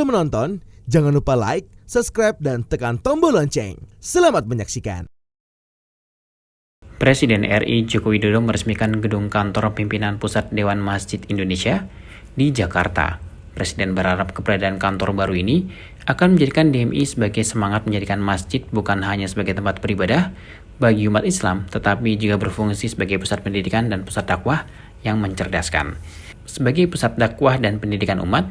Sebelum menonton, jangan lupa like, subscribe, dan tekan tombol lonceng. Selamat menyaksikan. Presiden RI Joko Widodo meresmikan gedung kantor pimpinan Pusat Dewan Masjid Indonesia di Jakarta. Presiden berharap keberadaan kantor baru ini akan menjadikan DMI sebagai semangat menjadikan masjid bukan hanya sebagai tempat beribadah bagi umat Islam, tetapi juga berfungsi sebagai pusat pendidikan dan pusat dakwah yang mencerdaskan. Sebagai pusat dakwah dan pendidikan umat,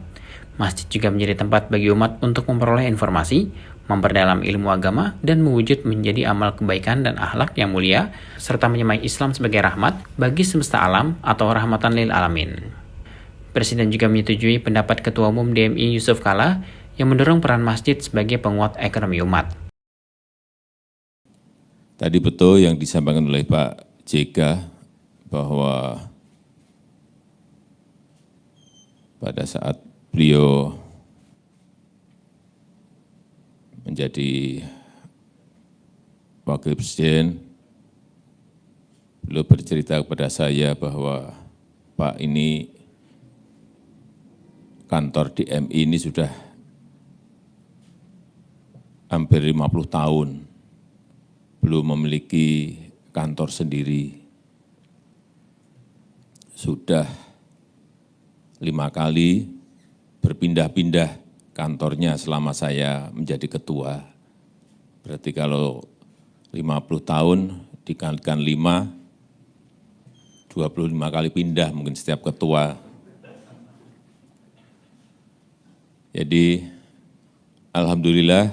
masjid juga menjadi tempat bagi umat untuk memperoleh informasi, memperdalam ilmu agama, dan mewujud menjadi amal kebaikan dan akhlak yang mulia, serta menyemai Islam sebagai rahmat bagi semesta alam atau rahmatan lil alamin. Presiden juga menyetujui pendapat Ketua Umum DMI Yusuf Kala yang mendorong peran masjid sebagai penguat ekonomi umat. Tadi betul yang disampaikan oleh Pak JK bahwa pada saat beliau menjadi Wakil Presiden, beliau bercerita kepada saya bahwa Pak, ini kantor DMI ini sudah hampir 50 tahun belum memiliki kantor sendiri. Sudah 5 kali berpindah-pindah kantornya selama saya menjadi ketua. Berarti kalau 50 tahun dikalikan 5, 25 kali pindah mungkin setiap ketua. Jadi alhamdulillah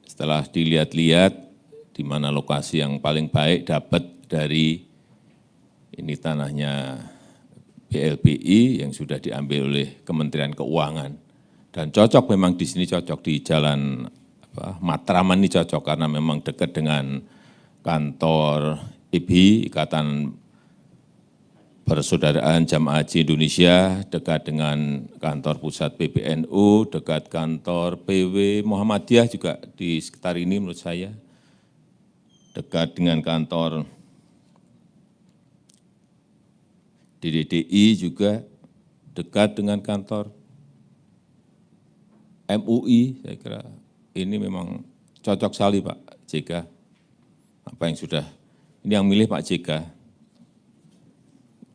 setelah dilihat-lihat di mana lokasi yang paling baik dapat dari ini tanahnya BLBI yang sudah diambil oleh Kementerian Keuangan. Dan cocok memang di sini, cocok di Jalan Matraman ini cocok karena memang dekat dengan kantor IBHI, Ikatan Persaudaraan Jamaah Haji Indonesia, dekat dengan kantor pusat PBNU, dekat kantor PW Muhammadiyah juga di sekitar ini menurut saya, dekat dengan kantor DDDI juga, dekat dengan kantor MUI, saya kira ini memang cocok sekali Pak JK. Apa yang sudah, ini yang milih Pak JK.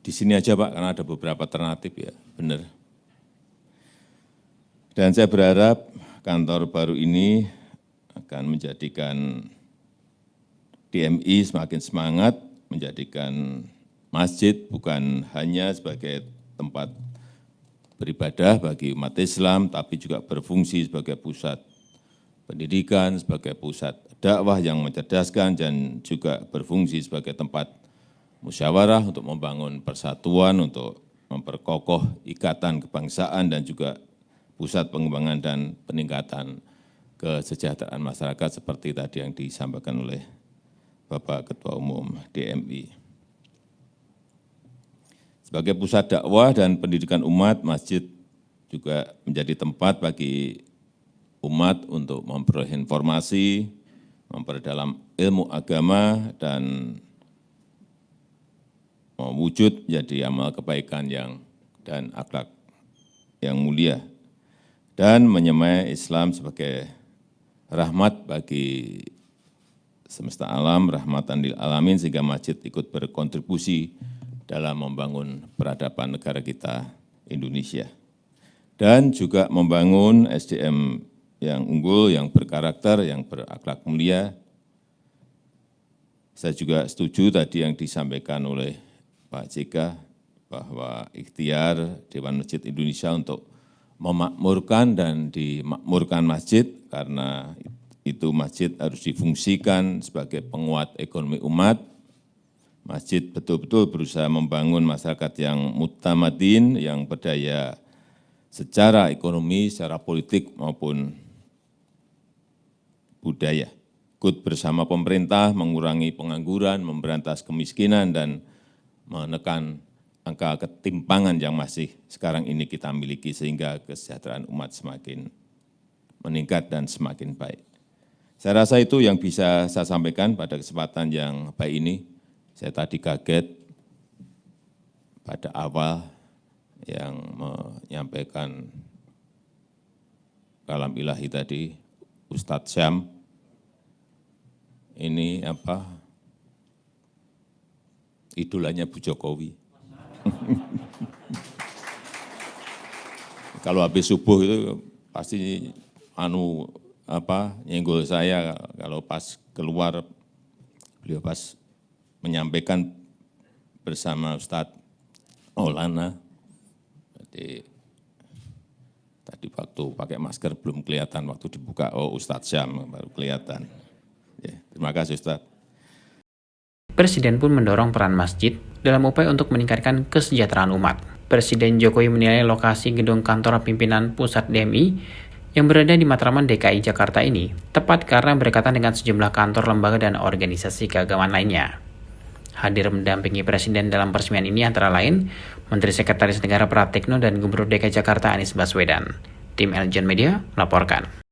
Di sini aja Pak, karena ada beberapa alternatif ya, benar. Dan saya berharap kantor baru ini akan menjadikan DMI semakin semangat, menjadikan masjid bukan hanya sebagai tempat beribadah bagi umat Islam, tapi juga berfungsi sebagai pusat pendidikan, sebagai pusat dakwah yang mencerdaskan, dan juga berfungsi sebagai tempat musyawarah untuk membangun persatuan, untuk memperkokoh ikatan kebangsaan, dan juga pusat pengembangan dan peningkatan kesejahteraan masyarakat seperti tadi yang disampaikan oleh Bapak Ketua Umum DMI. Sebagai pusat dakwah dan pendidikan umat, masjid juga menjadi tempat bagi umat untuk memperoleh informasi, memperdalam ilmu agama, dan mewujud menjadi amal kebaikan dan akhlak yang mulia, dan menyemai Islam sebagai rahmat bagi semesta alam, rahmatan lil alamin, sehingga masjid ikut berkontribusi dalam membangun peradaban negara kita Indonesia. Dan juga membangun SDM yang unggul, yang berkarakter, yang berakhlak mulia. Saya juga setuju tadi yang disampaikan oleh Pak JK bahwa ikhtiar Dewan Masjid Indonesia untuk memakmurkan dan dimakmurkan masjid, karena itu masjid harus difungsikan sebagai penguat ekonomi umat. Masjid betul-betul berusaha membangun masyarakat yang mutamadin, yang berdaya secara ekonomi, secara politik maupun budaya. Ikut bersama pemerintah mengurangi pengangguran, memberantas kemiskinan, dan menekan angka ketimpangan yang masih sekarang ini kita miliki, sehingga kesejahteraan umat semakin meningkat dan semakin baik. Saya rasa itu yang bisa saya sampaikan pada kesempatan yang baik ini. Saya tadi kaget pada awal yang menyampaikan kalam ilahi tadi, Ustadz Syam, ini idolanya Bu Jokowi. Kalau habis subuh itu pasti nyenggol saya, kalau pas keluar beliau pas menyampaikan bersama Ustadz Maulana. Jadi tadi waktu pakai masker belum kelihatan, waktu dibuka Ustadz Syam baru kelihatan. Ya, terima kasih Ustadz. Presiden pun mendorong peran masjid dalam upaya untuk meningkatkan kesejahteraan umat. Presiden Jokowi menilai lokasi gedung kantor pimpinan pusat DMI yang berada di Matraman, DKI Jakarta ini tepat karena berdekatan dengan sejumlah kantor, lembaga, dan organisasi keagamaan lainnya. Hadir mendampingi Presiden dalam peresmian ini antara lain Menteri Sekretaris Negara Pratikno dan Gubernur DKI Jakarta Anies Baswedan. Tim Eljon Media melaporkan.